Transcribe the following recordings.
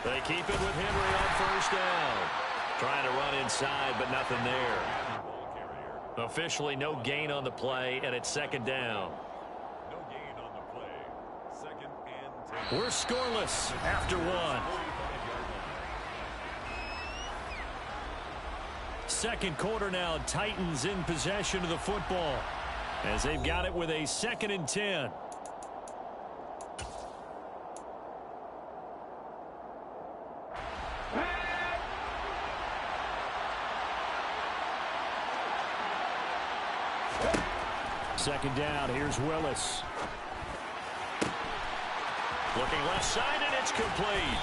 They keep it with Henry on first down. Trying to run inside, but nothing there. Officially no gain on the play, and it's second down. No gain on the play. Second and 10. We're scoreless after one. Second quarter now, Titans in possession of the football as they've got it with a 2nd and 10. Second down, here's Willis. Looking left side, and it's complete.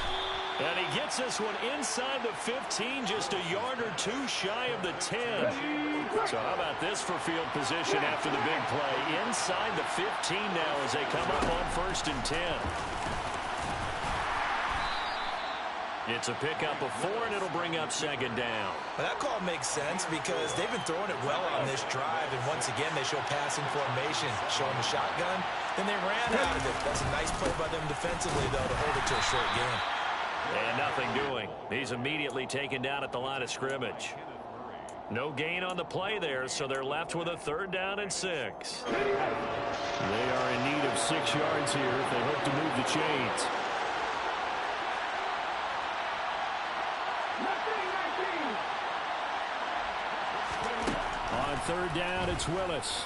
And he gets this one inside the 15, just a yard or two shy of the 10. So how about this for field position after the big play? Inside the 15 now as they come up on 1st and 10. It's a pickup of 4, and it'll bring up 2nd down. Well, that call makes sense because they've been throwing it well on this drive, and once again they show passing formation, showing the shotgun. Then they ran out of it. That's a nice play by them defensively, though, to hold it to a short game. And nothing doing. He's immediately taken down at the line of scrimmage. No gain on the play there, so they're left with a 3rd down and 6. They are in need of 6 yards here if they hope to move the chains. On 3rd down, it's Willis.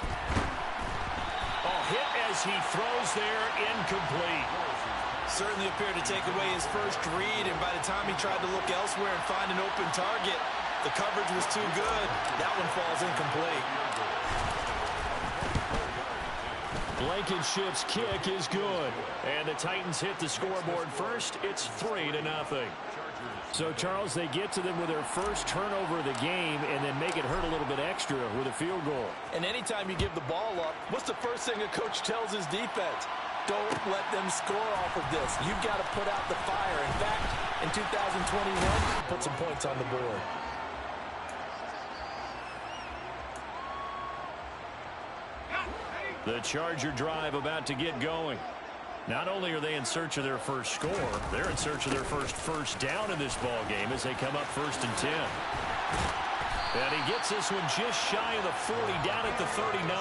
Oh, hit as he throws there, incomplete. Certainly appeared to take away his first read, and by the time he tried to look elsewhere and find an open target, the coverage was too good. That one falls incomplete. Blankenship's kick is good. And the Titans hit the scoreboard first. It's 3-0. So, Charles, they get to them with their first turnover of the game and then make it hurt a little bit extra with a field goal. And anytime you give the ball up, what's the first thing a coach tells his defense? Don't let them score off of this. You've got to put out the fire. In fact, in 2021, put some points on the board. The Charger drive about to get going. Not only are they in search of their first score, they're in search of their first down in this ball game as they come up 1st and 10. And he gets this one just shy of the 40, down at the 39.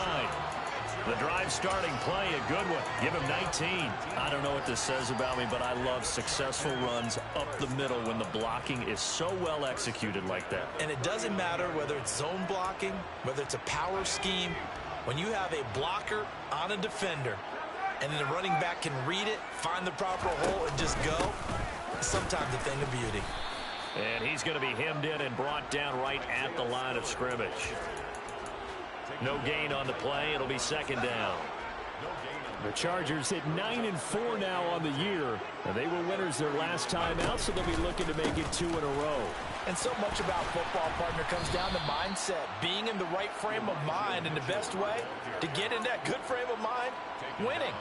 The drive starting play, a good one. Give him 19. I don't know what this says about me, but I love successful runs up the middle when the blocking is so well executed like that. And it doesn't matter whether it's zone blocking, whether it's a power scheme. When you have a blocker on a defender, and then the running back can read it, find the proper hole, and just go, sometimes a thing of beauty. And he's going to be hemmed in and brought down right at the line of scrimmage. No gain on the play. It'll be 2nd down. The Chargers hit 9-4 now on the year. And they were winners their last time out, so they'll be looking to make it 2 in a row. And so much about football, partner, comes down to mindset. Being in the right frame of mind, and the best way to get in that good frame of mind, winning.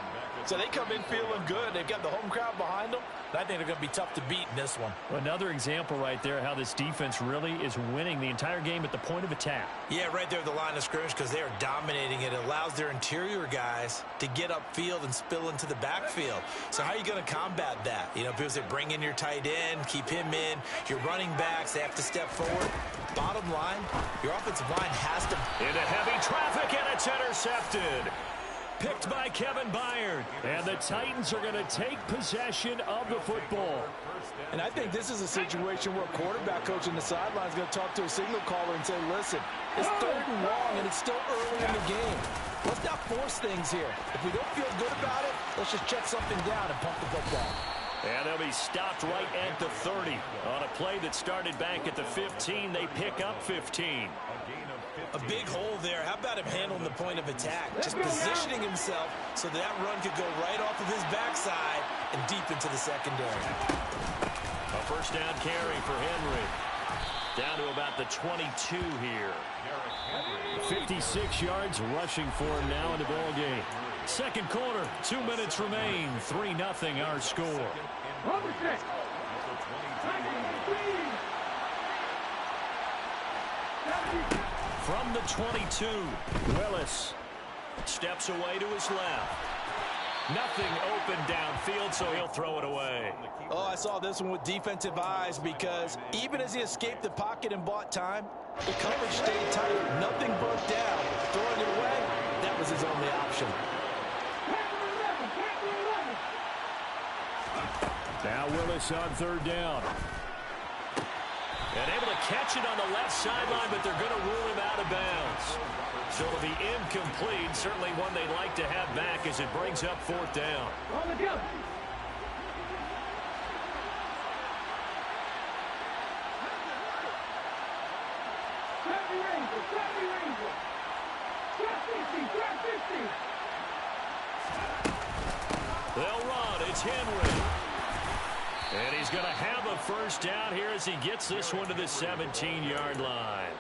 So they come in feeling good. They've got the home crowd behind them. And I think they're going to be tough to beat in this one. Another example right there how this defense really is winning the entire game at the point of attack. Yeah, right there at the line of scrimmage because they are dominating it. It allows their interior guys to get upfield and spill into the backfield. So how are you going to combat that? You know, because they bring in your tight end, keep him in. Your running backs, they have to step forward. Bottom line, your offensive line has to... Into heavy traffic, and it's intercepted. Picked by Kevin Byard. And the Titans are going to take possession of the football. And I think this is a situation where a quarterback coach on the sideline is going to talk to a signal caller and say, listen, it's 3rd and long, and it's still early in the game. Let's not force things here. If we don't feel good about it, let's just check something down and pump the football. And they'll be stopped right at the 30. On a play that started back at the 15, they pick up 15. A big hole there. How about him handling the point of attack? Just positioning himself so that run could go right off of his backside and deep into the secondary. A 1st down carry for Henry. Down to about the 22 here. 56 yards rushing for him now in the ball game. Second quarter, 2 minutes remain. 3-0 our score. From the 22, Willis steps away to his left. Nothing open downfield, so he'll throw it away. Oh, I saw this one with defensive eyes because even as he escaped the pocket and bought time, the coverage stayed tight. Nothing broke down. Throwing it away, that was his only option. Now Willis on third down. And able to catch it on the left sideline, but they're going to rule him out of bounds. So it'll be incomplete. Certainly one they'd like to have back as it brings up fourth down. They'll run. It's Henry. And he's going to have a first down here as he gets this one to the 17-yard line.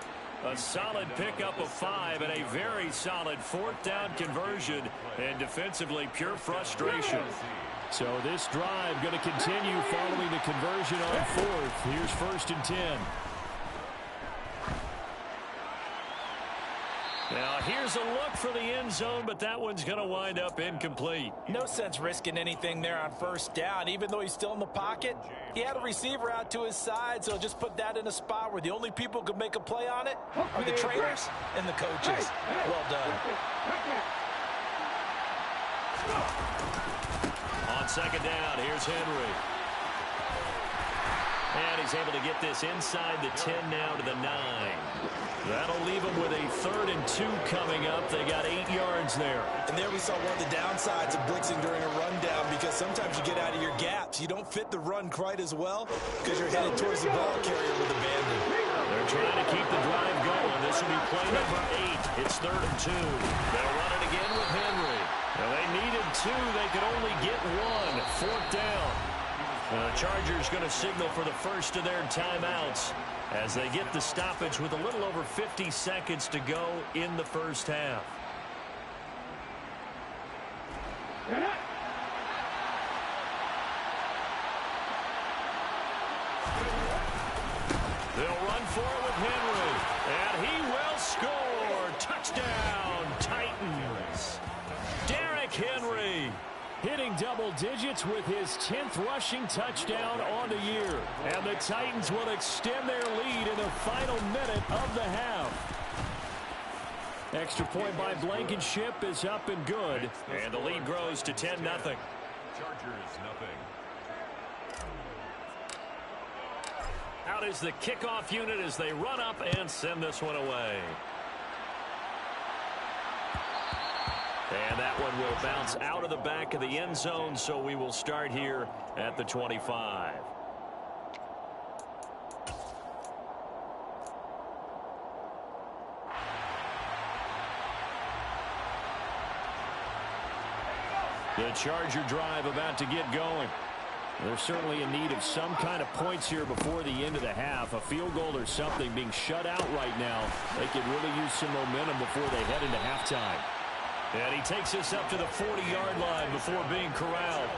A solid pickup of 5 and a very solid fourth down conversion, and defensively pure frustration. So this drive going to continue following the conversion on fourth. Here's 1st and 10. Now here's a look for the end zone, but that one's going to wind up incomplete. No sense risking anything there on first down. Even though he's still in the pocket, he had a receiver out to his side, so just put that in a spot where the only people who can make a play on it are the trainers and the coaches. Well done. On second down, here's Henry. And he's able to get this inside the 10 now to the 9. That'll leave them with a 3rd and 2 coming up. They got 8 yards there. And there we saw one of the downsides of blitzing during a rundown, because sometimes you get out of your gaps. You don't fit the run quite as well because you're headed towards the ball carrier with abandon. They're trying to keep the drive going. This will be play number 8. It's 3rd and 2. They'll run it again with Henry. Now they needed 2. They could only get 1. 4th down. The Chargers going to signal for the first of their timeouts as they get the stoppage with a little over 50 seconds to go in the first half. They'll run for it with Henry, and he will score. Touchdown, Titans. Derrick Henry. Hitting double digits with his 10th rushing touchdown on the year. And the Titans will extend their lead in the final minute of the half. Extra point by Blankenship is up and good. And the lead grows to 10-0. Chargers, nothing. Out is the kickoff unit as they run up and send this one away. And that one will bounce out of the back of the end zone, so we will start here at the 25. The Charger drive about to get going. They're certainly in need of some kind of points here before the end of the half. A field goal or something, being shut out right now. They could really use some momentum before they head into halftime. And he takes us up to the 40-yard line before being corralled.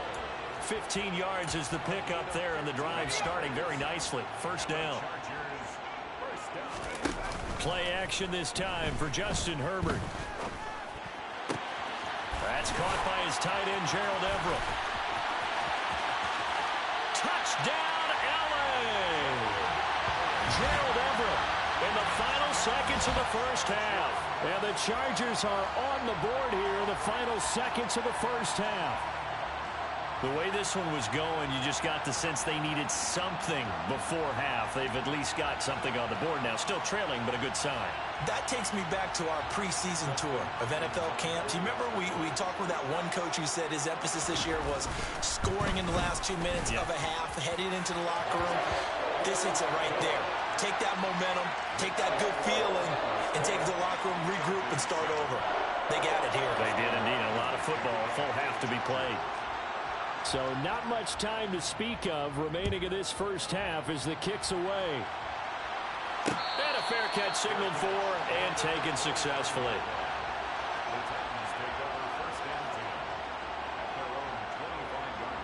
15 yards is the pickup there, and the drive starting very nicely. First down. Play action this time for Justin Herbert. That's caught by his tight end, Gerald Everett. Touchdown, L.A. Gerald Everett in the final seconds of the first half. And the Chargers are on the board here in the final seconds of the first half. The way this one was going, you just got the sense they needed something before half. They've at least got something on the board now. Still trailing, but a good sign. That takes me back to our preseason tour of NFL camps. You remember we talked with that one coach who said his emphasis this year was scoring in the last 2 minutes of a half, heading into the locker room. This hits it right there. Take that momentum, take that good feeling, and take it to the locker room, regroup, and start over. They got it here. They did indeed. A lot of football, full half to be played. So not much time to speak of remaining in this first half as the kick's away. And a fair catch signaled for and taken successfully. The Titans take over 1st and 10 at their own 25-yard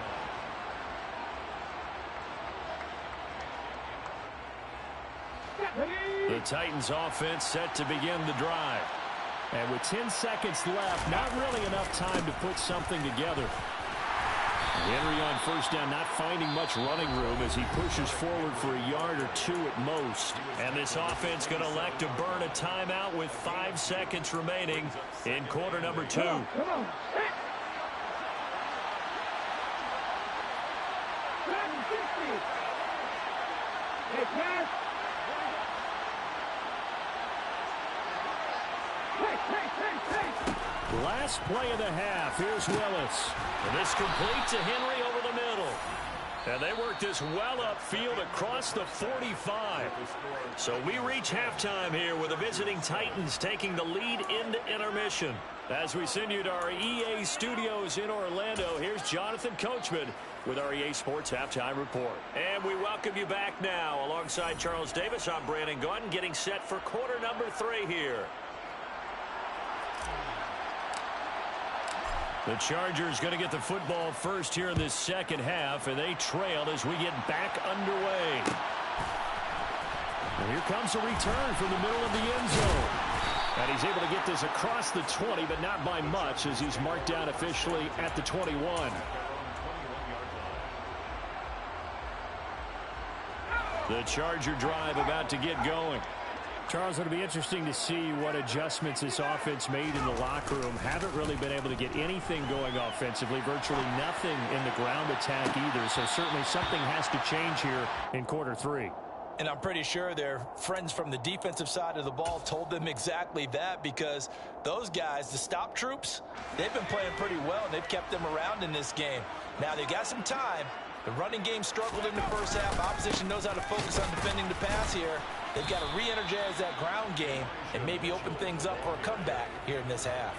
line. The Titans offense set to begin the drive. And with 10 seconds left, not really enough time to put something together. Henry on first down, not finding much running room as he pushes forward for a yard or two at most. And this offense going to elect to burn a timeout with 5 seconds remaining in quarter number 2. Come on. Hey, pass. Last play of the half. Here's Willis. And this complete to Henry over the middle. And they work this well upfield across the 45. So we reach halftime here with the visiting Titans taking the lead into intermission. As we send you to our EA studios in Orlando, here's Jonathan Coachman with our EA Sports Halftime Report. And we welcome you back now. Alongside Charles Davis, I'm Brandon Gaudin, getting set for quarter number 3 here. The Chargers going to get the football first here in this second half, and they trail as we get back underway. And here comes a return from the middle of the end zone. And he's able to get this across the 20, but not by much as he's marked down officially at the 21. The Charger drive about to get going. Charles, it'll be interesting to see what adjustments this offense made in the locker room. Haven't really been able to get anything going offensively, virtually nothing in the ground attack either. So certainly something has to change here in quarter 3. And I'm pretty sure their friends from the defensive side of the ball told them exactly that, because those guys, the stop troops, they've been playing pretty well, and they've kept them around in this game. Now, they've got some time. The running game struggled in the first half. Opposition knows how to focus on defending the pass here. They've got to re-energize that ground game and maybe open things up for a comeback here in this half.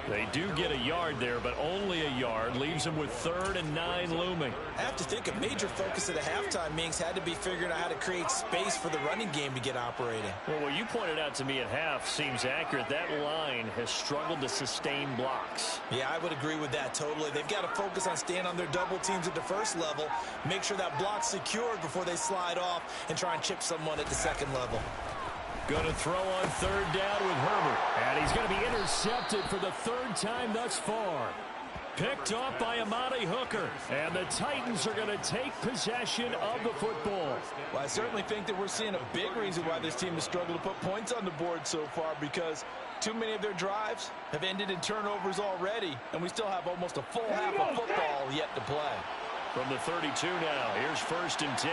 They do get a yard there, but only a yard. Leaves them with 3rd and 9 looming. I have to think a major focus of the halftime meetings had to be figuring out how to create space for the running game to get operating. Well, what you pointed out to me at half seems accurate. That line has struggled to sustain blocks. Yeah, I would agree with that totally. They've got to focus on staying on their double teams at the first level, make sure that block's secured before they slide off and try and chip someone at the second level. Going to throw on 3rd down with Herbert. And he's going to be intercepted for the 3rd time thus far. Picked off by Amani Hooker. And the Titans are going to take possession of the football. Well, I certainly think that we're seeing a big reason why this team has struggled to put points on the board so far, because too many of their drives have ended in turnovers already, and we still have almost a full half of football yet to play. From the 32 now, here's 1st and 10.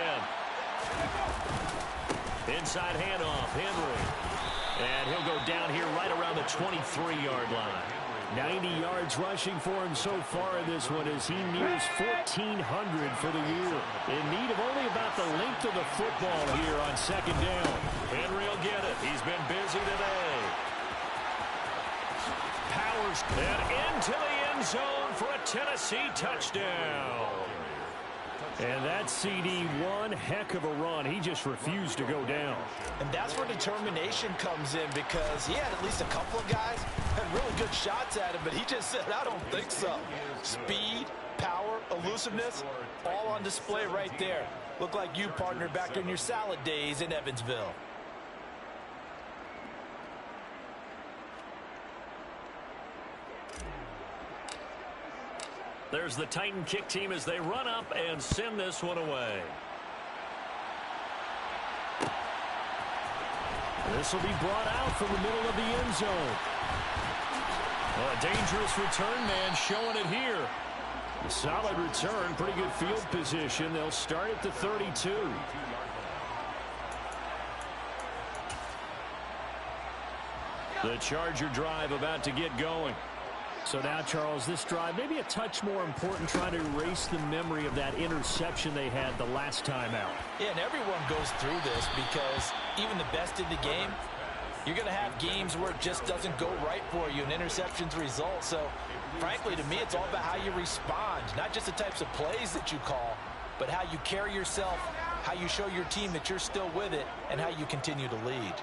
Inside handoff, Henry. And he'll go down here right around the 23-yard line. 90 yards rushing for him so far in this one as he nears 1,400 for the year. In need of only about the length of the football here on 2nd down. Henry will get it. He's been busy today. Powers and into the end zone for a Tennessee touchdown. And that CD, one heck of a run. He just refused to go down. And that's where determination comes in, because he had at least a couple of guys had really good shots at him, but he just said, I don't think so. Speed, power, elusiveness, all on display right there. Look like you, partner, back in your salad days in Evansville. There's the Titan kick team as they run up and send this one away. This will be brought out from the middle of the end zone. Well, a dangerous return man showing it here. A solid return, pretty good field position. They'll start at the 32. The Charger drive about to get going. So now, Charles, this drive maybe a touch more important, trying to erase the memory of that interception they had the last time out. Yeah, and everyone goes through this, because even the best in the game, you're going to have games where it just doesn't go right for you and interceptions result. So, frankly, to me, it's all about how you respond, not just the types of plays that you call, but how you carry yourself, how you show your team that you're still with it, and how you continue to lead.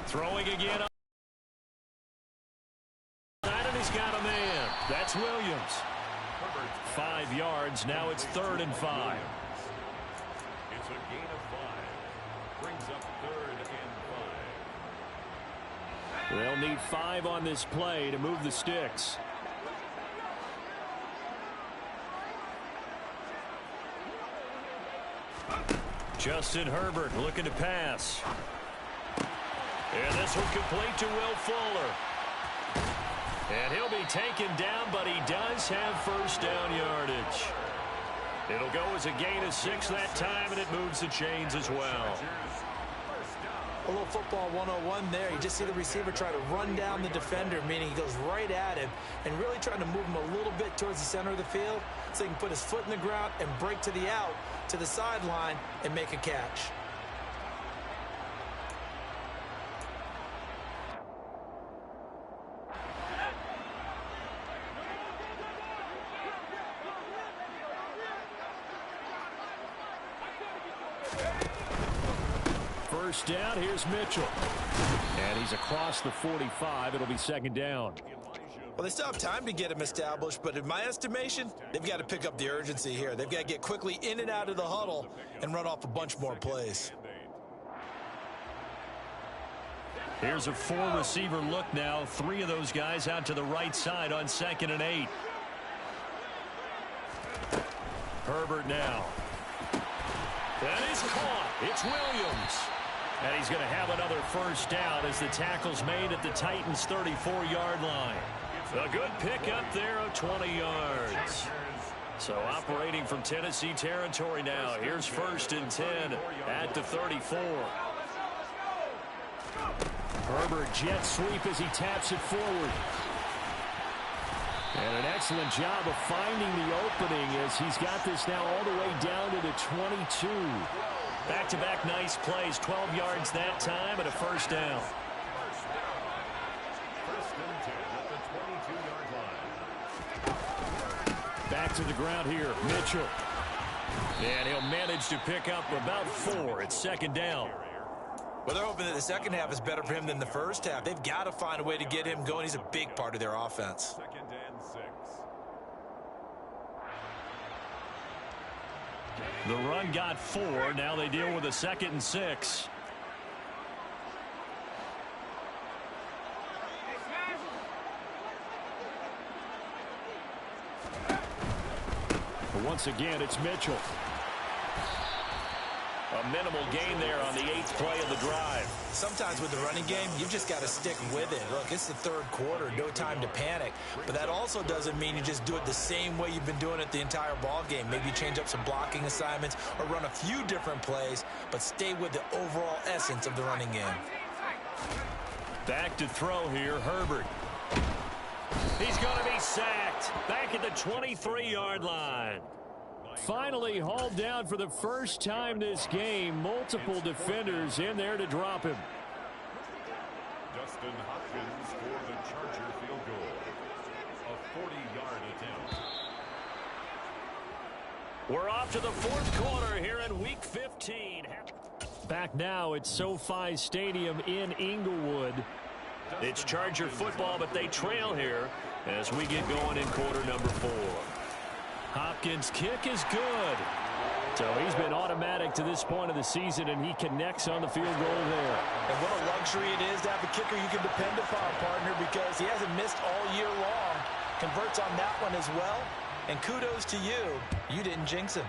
Throwing again. And he's got a man. That's Williams. 5 yards. Now it's 3rd and 5. It's a gain of 5. brings up 3rd and 5. They'll need 5 on this play to move the sticks. Justin Herbert looking to pass. And this one complete to Will Fuller. And he'll be taken down, but he does have first down yardage. It'll go as a gain of 6 that time, and it moves the chains as well. A little football 101 there. You just see the receiver try to run down the defender, meaning he goes right at him and really trying to move him a little bit towards the center of the field so he can put his foot in the ground and break to the out, to the sideline, and make a catch. First down, here's Mitchell. And he's across the 45. It'll be second down. Well, they still have time to get him established, but in my estimation, they've got to pick up the urgency here. They've got to get quickly in and out of the huddle and run off a bunch more plays. Here's a 4-receiver look now. 3 of those guys out to the right side on 2nd and 8. Herbert now. That is caught. It's Williams. And he's going to have another first down as the tackle's made at the Titans' 34-yard line. A good pickup there of 20 yards. So operating from Tennessee territory now. Here's 1st and 10 at the 34. Herbert jet sweep as he taps it forward. And an excellent job of finding the opening as he's got this now all the way down to the 22. Back-to-back nice plays, 12 yards that time and a first down. 1st and 10 at the 22-yard line. Back to the ground here, Mitchell. And he'll manage to pick up about 4. It's second down. Well, they're hoping that the second half is better for him than the first half. They've got to find a way to get him going. He's a big part of their offense. 2nd and 6. The run got 4. Now they deal with a 2nd and 6. But once again, it's Mitchell. A minimal gain there on the 8th play of the drive. Sometimes with the running game, you've just got to stick with it. Look, it's the 3rd quarter, no time to panic. But that also doesn't mean you just do it the same way you've been doing it the entire ball game. Maybe change up some blocking assignments or run a few different plays, but stay with the overall essence of the running game. Back to throw here, Herbert. He's going to be sacked. Back at the 23-yard line. Finally hauled down for the first time this game. Multiple defenders in there to drop him. Justin Hopkins for the Charger field goal. A 40-yard attempt. We're off to the 4th quarter here in Week 15. Back now at SoFi Stadium in Inglewood. It's Charger football, but they trail here as we get going in quarter number 4. Hopkins' kick is good. So he's been automatic to this point of the season, and he connects on the field goal there. And what a luxury it is to have a kicker you can depend upon, partner, because he hasn't missed all year long. Converts on that one as well. And kudos to you. You didn't jinx him.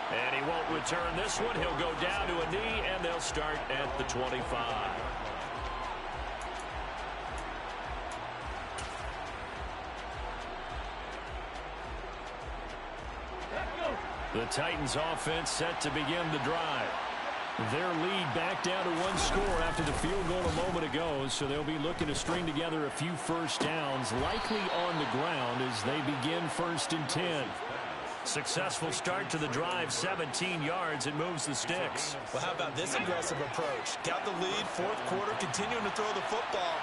And he won't return this one. He'll go down to a knee, and they'll start at the 25. The Titans offense set to begin the drive. Their lead back down to 1 score after the field goal a moment ago, so they'll be looking to string together a few first downs, likely on the ground as they begin 1st and 10. Successful start to the drive, 17 yards. It moves the sticks. Well, how about this aggressive approach? Got the lead, 4th quarter, continuing to throw the football.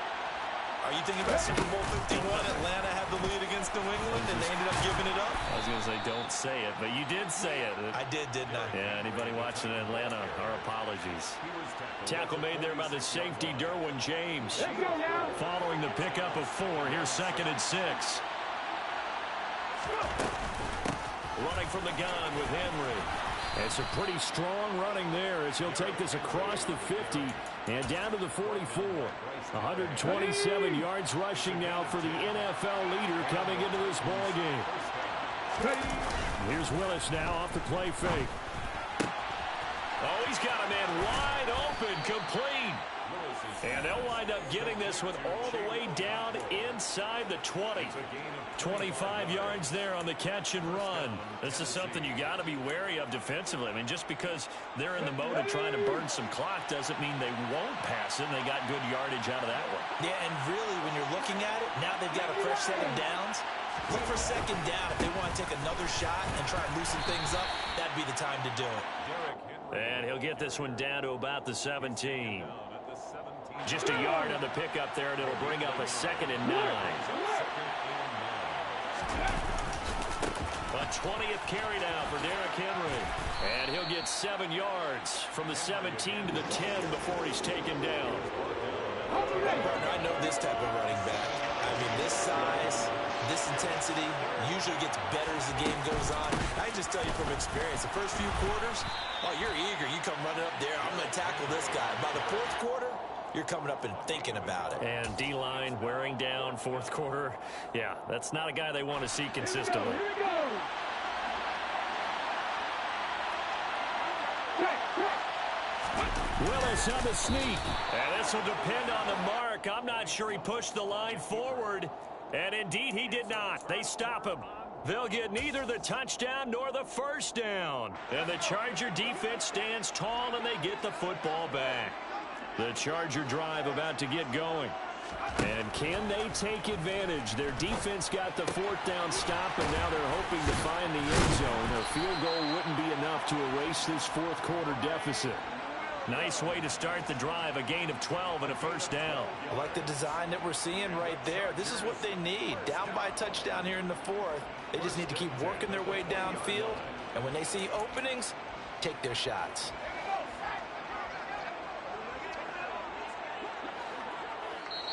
Are you thinking about Super Bowl 51? Atlanta had the lead against New England, and they ended up giving it up? I was going to say, don't say it, but you did say it. I did, didn't I? Yeah, anybody watching Atlanta, our apologies. Tackle made there by the safety, Derwin James. Following the pickup of 4, here's 2nd and 6. running from the gun with Henry. It's a pretty strong running there as he'll take this across the 50 and down to the 44. 127 yards rushing now for the NFL leader coming into this ball game. Here's Willis now off the play fake. Oh, he's got a man wide open, complete. And they'll wind up getting this one all the way down inside the 20. 25 yards there on the catch and run. This is something you got to be wary of defensively. I mean, just because they're in the mode of trying to burn some clock doesn't mean they won't pass it. And they got good yardage out of that one. Yeah, and really, when you're looking at it, now they've got a fresh set of downs. Look for second down. If they want to take another shot and try and loosen things up, that'd be the time to do it. And he'll get this one down to about the 17. Just a yard on the pickup there, and it'll bring up a 2nd and 9. A 20th carry now for Derrick Henry. And he'll get 7 yards from the 17 to the 10 before he's taken down. I know this type of running back. I mean, this size, this intensity usually gets better as the game goes on. I can just tell you from experience, the first few quarters, oh, you're eager. You come running up there, I'm going to tackle this guy. By the 4th quarter, you're coming up and thinking about it. And D-line wearing down 4th quarter. Yeah, that's not a guy they want to see consistently. Here we go. Willis on the sneak. And this will depend on the mark. I'm not sure he pushed the line forward. And indeed, he did not. They stop him. They'll get neither the touchdown nor the first down. And the Charger defense stands tall, and they get the football back. The Charger drive about to get going. And can they take advantage? Their defense got the 4th down stop, and now they're hoping to find the end zone. Their field goal wouldn't be enough to erase this 4th quarter deficit. Nice way to start the drive, a gain of 12 and a first down. I like the design that we're seeing right there. This is what they need. Down by a touchdown here in the 4th. They just need to keep working their way downfield. And when they see openings, take their shots.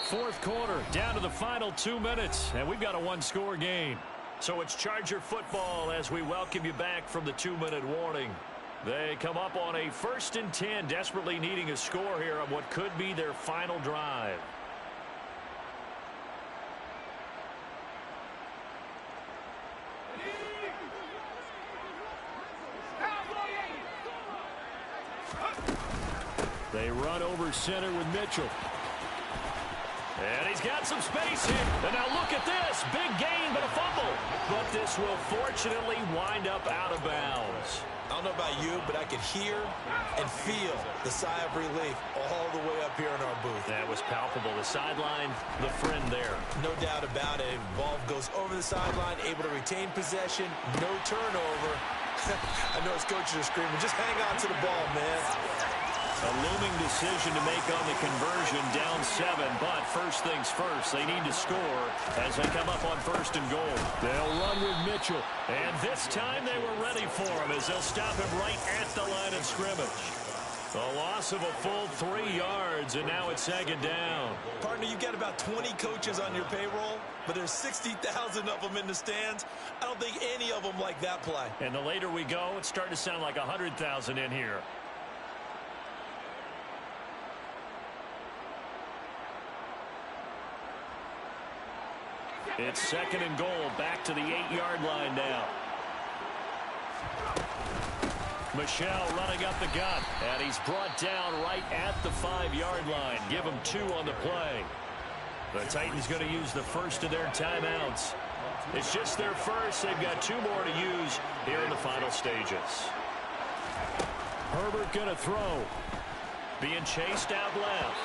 Fourth quarter, down to the final 2 minutes, and we've got a one-score game. So it's Charger football as we welcome you back from the 2-minute warning. They come up on a 1st and 10, desperately needing a score here on what could be their final drive. They run over center with Mitchell. And he's got some space here. And now look at this. Big gain, but a fumble. But this will fortunately wind up out of bounds. I don't know about you, but I could hear and feel the sigh of relief all the way up here in our booth. That was palpable. The sideline, the friend there. No doubt about it. Ball goes over the sideline, able to retain possession, no turnover. I know his coaches are screaming, just hang on to the ball, man. A looming decision to make on the conversion, down 7. But first things first, they need to score as they come up on 1st and goal. They'll run with Mitchell. And this time they were ready for him as they'll stop him right at the line of scrimmage. A loss of a full 3 yards, and now it's 2nd down. Partner, you've got about 20 coaches on your payroll, but there's 60,000 of them in the stands. I don't think any of them like that play. And the later we go, it's starting to sound like 100,000 in here. It's 2nd and goal, back to the 8-yard line now. Michelle running up the gut, and he's brought down right at the 5-yard line. Give him 2 on the play. The Titans going to use the first of their timeouts. It's just their first. They've got 2 more to use here in the final stages. Herbert going to throw. Being chased out left.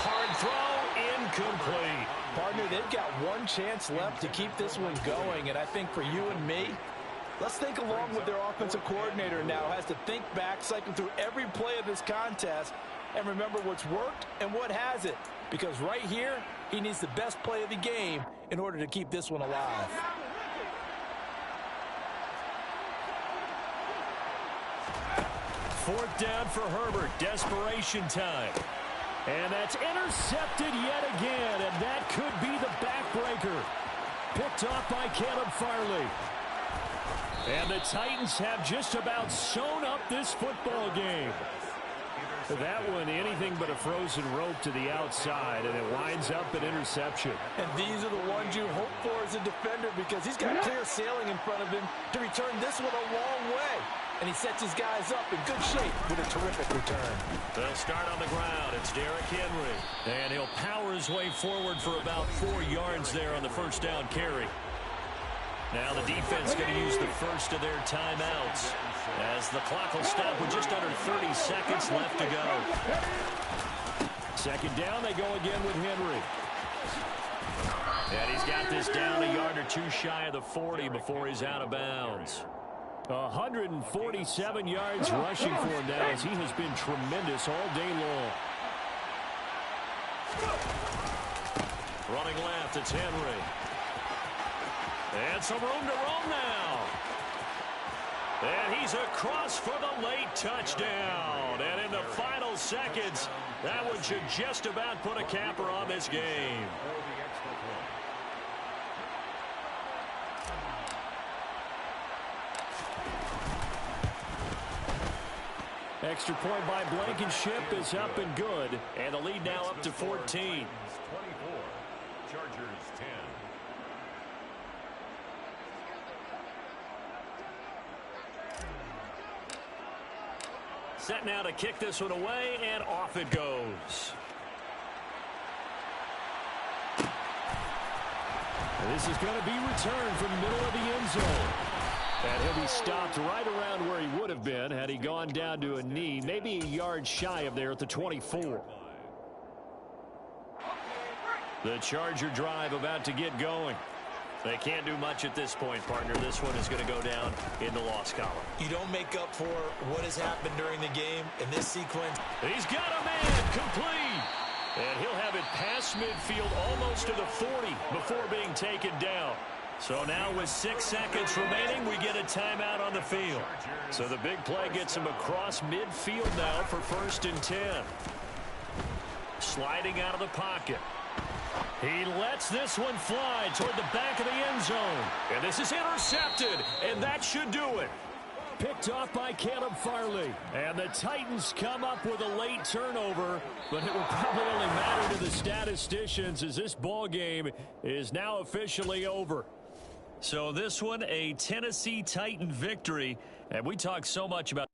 Hard throw, incomplete. Partner, they've got one chance left to keep this one going, and I think for you and me, let's think along with their offensive coordinator now. Has to think back, cycle through every play of this contest, and remember what's worked and what hasn't. Because right here, he needs the best play of the game in order to keep this one alive. Fourth down for Herbert. Desperation time. And that's intercepted yet again, and that could be the backbreaker. Picked off by Caleb Farley. And the Titans have just about sewn up this football game. That one, anything but a frozen rope to the outside, and it winds up an interception. And these are the ones you hope for as a defender, because he's got clear sailing in front of him to return this one a long way. And he sets his guys up in good shape with a terrific return. They'll start on the ground. It's Derrick Henry. And he'll power his way forward for about 4 yards there on the first down carry. Now the defense going to use the first of their timeouts as the clock will stop with just under 30 seconds left to go. Second down, they go again with Henry. And he's got this down a yard or two shy of the 40 before he's out of bounds. 147 yards rushing for him now, as he has been tremendous all day long. Running left, it's Henry. And some room to roam now. And he's across for the late touchdown. And in the final seconds, that one should just about put a capper on this game. Extra point by Blankenship is up and good. And the lead now up to 14. 24. Chargers 10. Set now to kick this one away, and off it goes. This is going to be returned from the middle of the end zone. And he'll be stopped right around where he would have been had he gone down to a knee, maybe a yard shy of there at the 24. The Charger drive about to get going. They can't do much at this point, partner. This one is going to go down in the loss column. You don't make up for what has happened during the game in this sequence. He's got a man complete. And he'll have it past midfield almost to the 40 before being taken down. So now with 6 seconds remaining, we get a timeout on the field. So the big play gets him across midfield now for 1st and 10. Sliding out of the pocket. He lets this one fly toward the back of the end zone. And this is intercepted, and that should do it. Picked off by Caleb Farley. And the Titans come up with a late turnover, but it will probably only matter to the statisticians as this ball game is now officially over. So this one, a Tennessee Titan victory, and we talk so much about